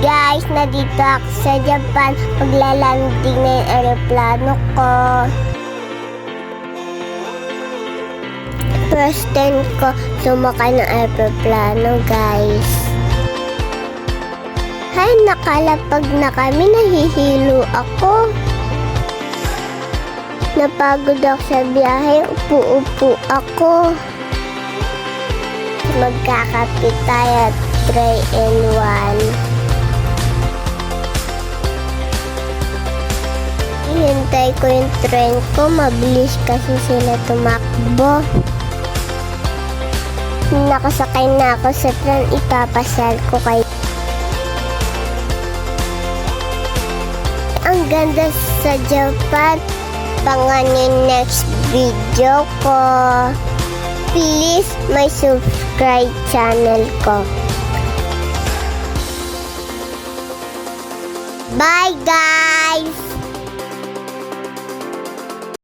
Guys, nandito ako sa Japan. Maglalanding na yung aeroplano ko. First time ko sumakay ng aeroplano, guys. Hay, nakalapag na kami. Nahihilo ako. Napagod ako sa biyahe. Upo-upo ako. Magkakape tayo 3-in-1. Hintay ko yung train ko. Mabilis kasi sila tumakbo. Nakasakay na ako sa train. Ipapasal ko kayo. Ang ganda sa Japan. Abangan yung next video ko. Please, may subscribe channel ko. Bye, guys!